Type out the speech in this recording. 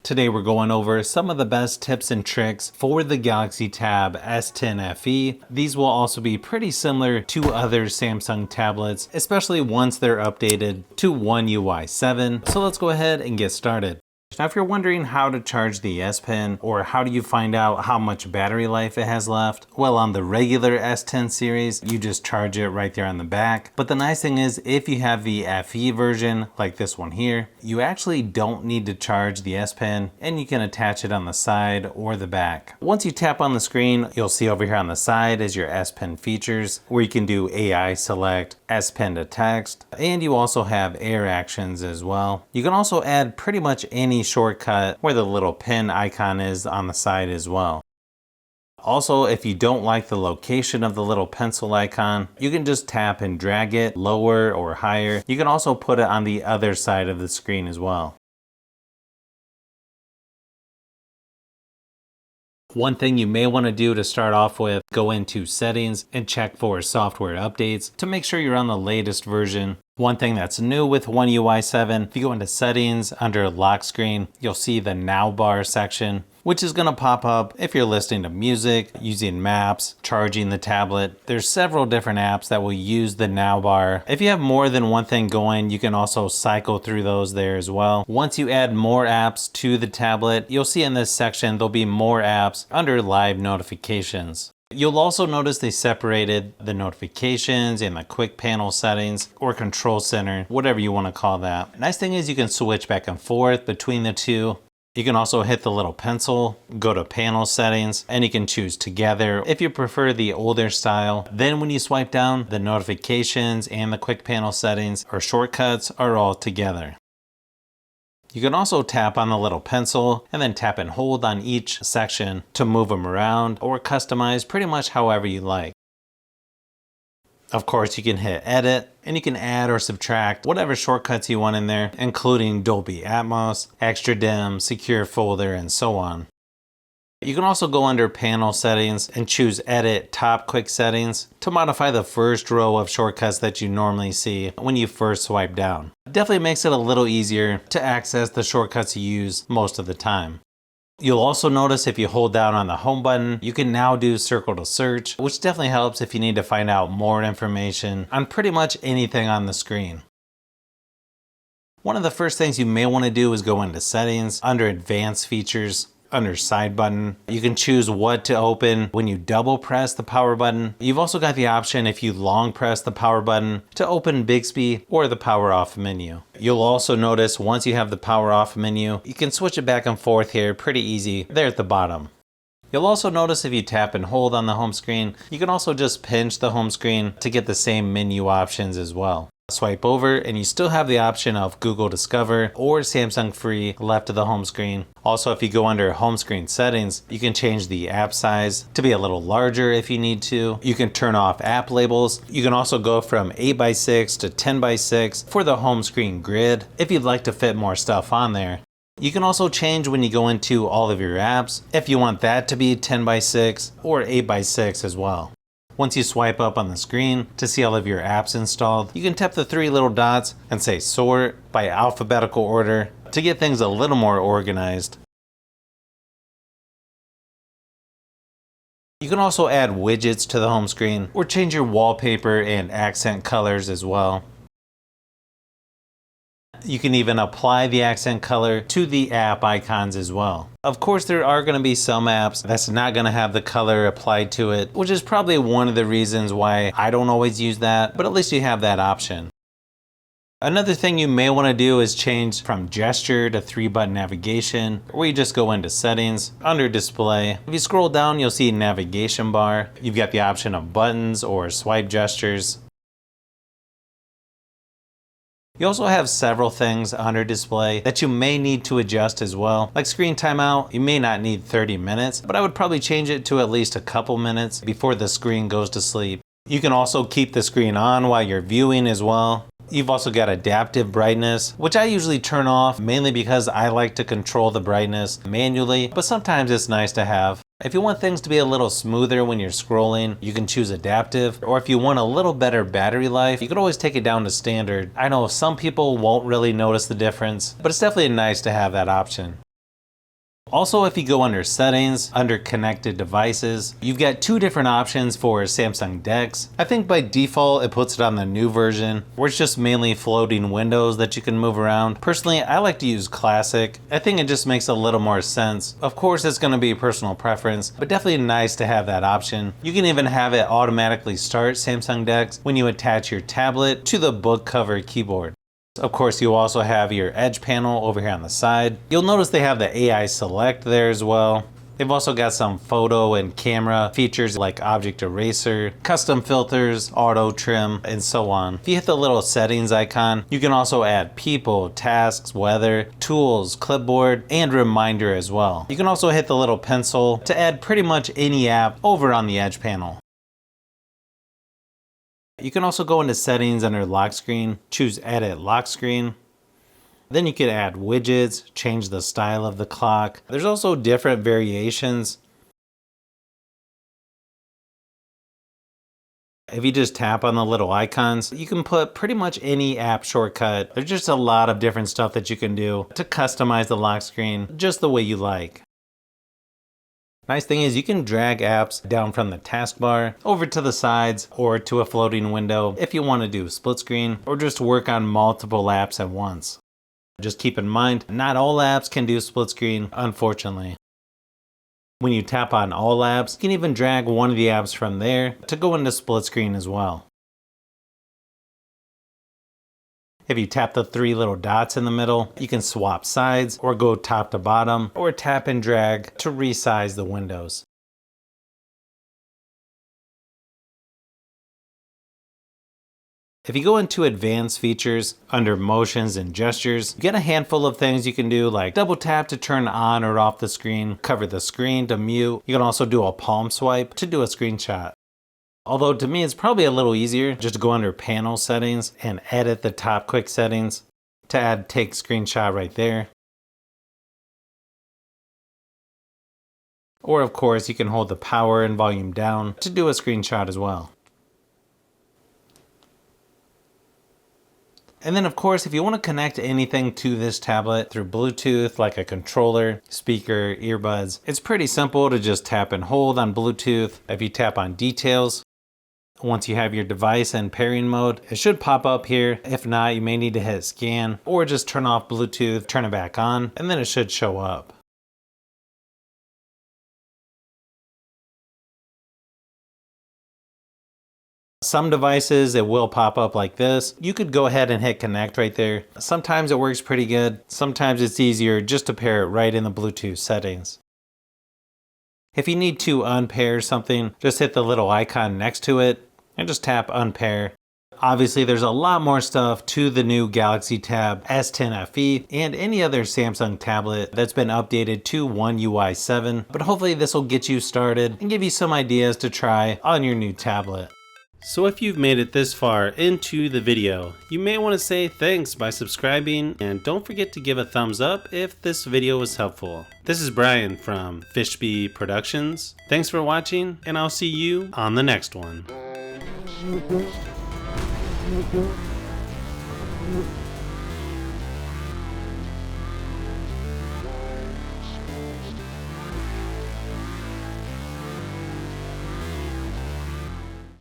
Today we're going over some of the best tips and tricks for the Galaxy Tab S10 FE. These will also be pretty similar to other Samsung tablets, especially once they're updated to One UI 7. So let's go ahead and get started. Now, if you're wondering how to charge the S Pen or how do you find out how much battery life it has left, well, on the regular S10 series, you just charge it right there on the back. But the nice thing is, if you have the FE version, like this one here, you actually don't need to charge the S Pen and you can attach it on the side or the back. Once you tap on the screen, you'll see over here on the side is your S Pen features, where you can do AI select, S Pen to text, and you also have air actions as well. You can also add pretty much any shortcut where the little pen icon is on the side as well. Also, if you don't like the location of the little pencil icon, you can just tap and drag it lower or higher. You can also put it on the other side of the screen as well. One thing you may want to do to start off with, go into settings and check for software updates to make sure you're on the latest version. One thing that's new with One UI 7, if you go into settings under lock screen, you'll see the now bar section, which is going to pop up if you're listening to music, using maps, charging the tablet. There's several different apps that will use the now bar. If you have more than one thing going, you can also cycle through those there as well. Once you add more apps to the tablet, you'll see in this section there'll be more apps under live notifications. You'll also notice they separated the notifications and the quick panel settings or control center, whatever you want to call that. Nice thing is you can switch back and forth between the two. You can also hit the little pencil, go to panel settings, and you can choose together if you prefer the older style. Then when you swipe down, the notifications and the quick panel settings or shortcuts are all together. You can also tap on the little pencil and then tap and hold on each section to move them around or customize pretty much however you like. Of course, you can hit edit and you can add or subtract whatever shortcuts you want in there, including Dolby Atmos, extra dim, secure folder, and so on. You can also go under panel settings and choose edit top quick settings to modify the first row of shortcuts that you normally see when you first swipe down. It definitely makes it a little easier to access the shortcuts you use most of the time. You'll also notice if you hold down on the home button, you can now do circle to search, which definitely helps if you need to find out more information on pretty much anything on the screen. One of the first things you may want to do is go into settings, under advanced features, under side button. You can choose what to open when you double press the power button. You've also got the option if you long press the power button to open Bixby or the power off menu. You'll also notice once you have the power off menu, you can switch it back and forth here pretty easy there at the bottom. You'll also notice if you tap and hold on the home screen, you can also just pinch the home screen to get the same menu options as well. Swipe over and you still have the option of Google Discover or Samsung Free left of the home screen. Also, if you go under home screen settings, you can change the app size to be a little larger if you need to. You can turn off app labels. You can also go from 8x6 to 10x6 for the home screen grid if you'd like to fit more stuff on there. You can also change when you go into all of your apps if you want that to be 10x6 or 8x6 as well. Once you swipe up on the screen to see all of your apps installed, you can tap the three little dots and say sort by alphabetical order to get things a little more organized. You can also add widgets to the home screen or change your wallpaper and accent colors as well. You can even apply the accent color to the app icons as well. Of course, there are going to be some apps that's not going to have the color applied to it, which is probably one of the reasons why I don't always use that, but at least you have that option. Another thing you may want to do is change from gesture to 3-button navigation, where you just go into settings, under display. If you scroll down, you'll see navigation bar. You've got the option of buttons or swipe gestures. You also have several things under display that you may need to adjust as well. Like screen timeout, you may not need 30 minutes, but I would probably change it to at least a couple minutes before the screen goes to sleep. You can also keep the screen on while you're viewing as well. You've also got adaptive brightness, which I usually turn off mainly because I like to control the brightness manually, but sometimes it's nice to have. If you want things to be a little smoother when you're scrolling, you can choose adaptive, or if you want a little better battery life, you could always take it down to standard. I know some people won't really notice the difference, but it's definitely nice to have that option. Also, if you go under settings, under connected devices, you've got two different options for Samsung DeX. I think by default, it puts it on the new version, where it's just mainly floating windows that you can move around. Personally, I like to use classic. I think it just makes a little more sense. Of course, it's going to be personal preference, but definitely nice to have that option. You can even have it automatically start Samsung DeX when you attach your tablet to the book cover keyboard. Of course, you also have your edge panel over here on the side. You'll notice they have the AI select there as well. They've also got some photo and camera features like object eraser, custom filters, auto trim, and so on. If you hit the little settings icon, you can also add people, tasks, weather, tools, clipboard, and reminder as well. You can also hit the little pencil to add pretty much any app over on the edge panel. You can also go into settings under lock screen, choose edit lock screen. Then you can add widgets, change the style of the clock. There's also different variations. If you just tap on the little icons, you can put pretty much any app shortcut. There's just a lot of different stuff that you can do to customize the lock screen just the way you like. Nice thing is you can drag apps down from the taskbar over to the sides or to a floating window if you want to do split screen or just work on multiple apps at once. Just keep in mind, not all apps can do split screen, unfortunately. When you tap on all apps, you can even drag one of the apps from there to go into split screen as well. If you tap the three little dots in the middle, you can swap sides or go top to bottom or tap and drag to resize the windows. If you go into advanced features under motions and gestures, you get a handful of things you can do like double tap to turn on or off the screen, cover the screen to mute. You can also do a palm swipe to do a screenshot. Although to me it's probably a little easier just to go under panel settings and edit the top quick settings to add take screenshot right there. Or of course you can hold the power and volume down to do a screenshot as well. And then of course if you want to connect anything to this tablet through Bluetooth like a controller, speaker, earbuds, it's pretty simple to just tap and hold on Bluetooth. If you tap on details, once you have your device in pairing mode, it should pop up here. If not, you may need to hit scan or just turn off Bluetooth, turn it back on, and then it should show up. Some devices, it will pop up like this. You could go ahead and hit connect right there. Sometimes it works pretty good. Sometimes it's easier just to pair it right in the Bluetooth settings. If you need to unpair something, just hit the little icon next to it and just tap unpair. Obviously, there's a lot more stuff to the new Galaxy Tab S10 FE and any other Samsung tablet that's been updated to One UI 7, but hopefully this will get you started and give you some ideas to try on your new tablet. So if you've made it this far into the video, you may want to say thanks by subscribing, and don't forget to give a thumbs up if this video was helpful. This is Brian from Fishbee Productions. Thanks for watching, and I'll see you on the next one.